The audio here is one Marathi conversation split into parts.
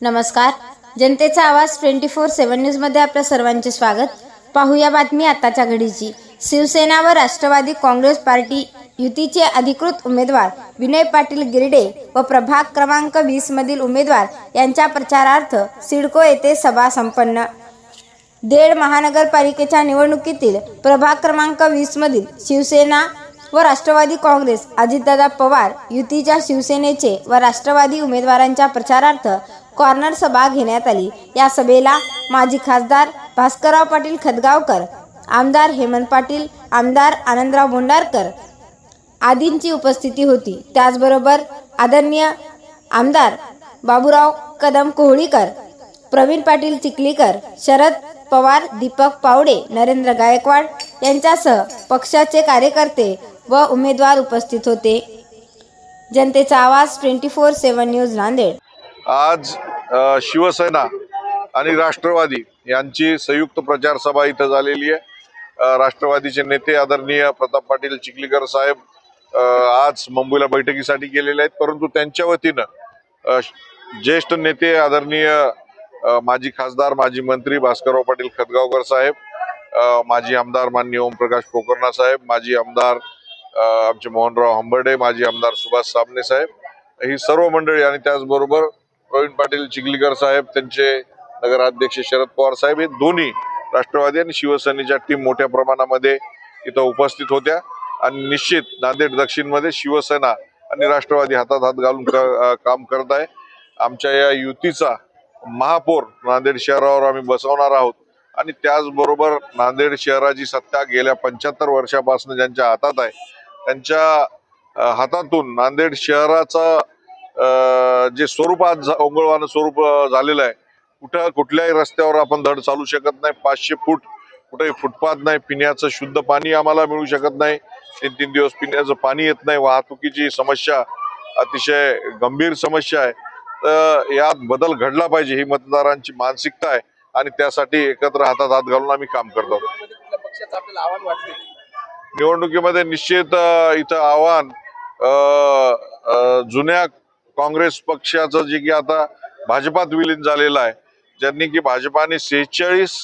नमस्कार. जनतेचा आवाज 24/7 न्यूजमध्ये आपल्या सर्वांचे स्वागत. पाहूया बातमी आताच्या घडीची. शिवसेना व राष्ट्रवादी काँग्रेस पार्टी युतीचे अधिकृत उमेदवार विनय पाटील गिरडे व प्रभाग क्रमांक 20 मधील उमेदवार यांच्या प्रचारार्थ सिडको येथे सभा संपन्न. देड महानगरपालिकेच्या निवडणुकीतील प्रभाग क्रमांक 20 मधील शिवसेना व राष्ट्रवादी काँग्रेस अजितदादा पवार युतीच्या शिवसेनेचे व राष्ट्रवादी उमेदवारांच्या प्रचारार्थ कॉर्नर सभा घेण्यात आली. या सभेला माजी खासदार भास्करराव पाटील खतगावकर, आमदार हेमंत पाटील, आमदार आनंदराव बोंडारकर आदींची उपस्थिती होती. त्याचबरोबर आदरणीय आमदार बाबूराव कदम कोहळीकर, प्रवीण पाटील चिखलीकर, शरद पवार, दीपक पावडे, नरेंद्र गायकवाड यांच्यासह पक्षाचे कार्यकर्ते व उमेदवार उपस्थित होते. जनतेचा आवाज 24/7 न्यूज नांदेड. आज शिवसेना आणि राष्ट्रवादी यांची संयुक्त प्रचार सभा इथं झालेली आहे. राष्ट्रवादीचे नेते आदरणीय प्रताप पाटील चिखलीकर साहेब आज मुंबईला बैठकीसाठी गेलेले आहेत, परंतु त्यांच्या वतीनं ज्येष्ठ नेते आदरणीय माजी खासदार, माजी मंत्री भास्करराव पाटील खतगावकर साहेब, माजी आमदार माननीय ओमप्रकाश पोकर्णा साहेब, माजी आमदार आमचे मोहनराव हंबर्डे, माजी आमदार सुभाष साबणे साहेब, ही सर्व मंडळी आणि त्याचबरोबर प्रवीण पाटील चिखलीकर साहेब, त्यांचे नगराध्यक्ष शरद पवार साहेब, हे दोन्ही राष्ट्रवादी आणि शिवसेनेच्या टीम मोठ्या प्रमाणामध्ये इथं उपस्थित होत्या. आणि निश्चित नांदेड दक्षिण मध्ये शिवसेना आणि राष्ट्रवादी हातात हात घालून काम करत आहे. आमच्या या युतीचा महापौर नांदेड शहरावर आम्ही बसवणार आहोत आणि त्याचबरोबर नांदेड शहराची सत्ता गेल्या 75 वर्षापासून ज्यांच्या हातात आहे, त्यांच्या हातातून नांदेड शहराचा जे स्वरूप आज ओंगळवानं स्वरूप झालेलं आहे. कुठल्याही रस्त्यावर आपण धड चालू शकत नाही. 500 फूट कुठेही फुटपाथ नाही. पिण्याचं शुद्ध पाणी आम्हाला मिळू शकत नाही. 3-3 दिवस पिण्याचं पाणी येत नाही. वाहतुकीची समस्या अतिशय गंभीर समस्या आहे. तर यात बदल घडला पाहिजे, ही मतदारांची मानसिकता आहे आणि त्यासाठी एकत्र हातात हात घालून आम्ही काम करतो. निवडणुकीमध्ये निश्चित इथं आव्हान जुन्या काँग्रेस पक्षाचं जे की आता भाजपात विलीन झालेलं आहे, ज्यांनी की भाजपाने 46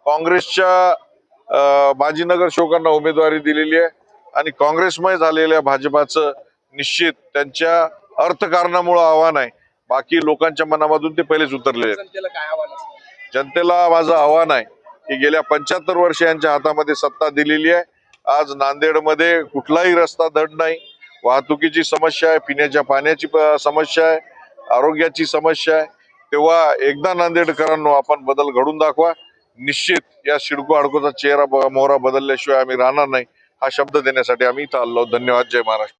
काँग्रेसच्या माजी नगरसेवकांना उमेदवारी दिलेली आहे आणि काँग्रेसमय झालेल्या भाजपाचं निश्चित त्यांच्या अर्थकारणामुळे आव्हान आहे. बाकी लोकांच्या मनामधून ते पहिलेच उतरले आहेत. जनतेला माझं आव्हान आहे की गेल्या 75 वर्ष यांच्या हातामध्ये सत्ता दिलेली आहे. आज नांदेडमध्ये कुठलाही रस्ता धड नाही. वाहतुकीची समस्या आहे, पिण्याच्या पाण्याची समस्या आहे, आरोग्याची समस्या आहे. तेव्हा एकदा नांदेडकरांनो आपण बदल घडून दाखवा. निश्चित या सिडको अडकोचा चेहरा मोहरा बदलल्याशिवाय आम्ही राहणार नाही, हा शब्द देण्यासाठी आम्ही इथं आलो. धन्यवाद. जय महाराष्ट्र.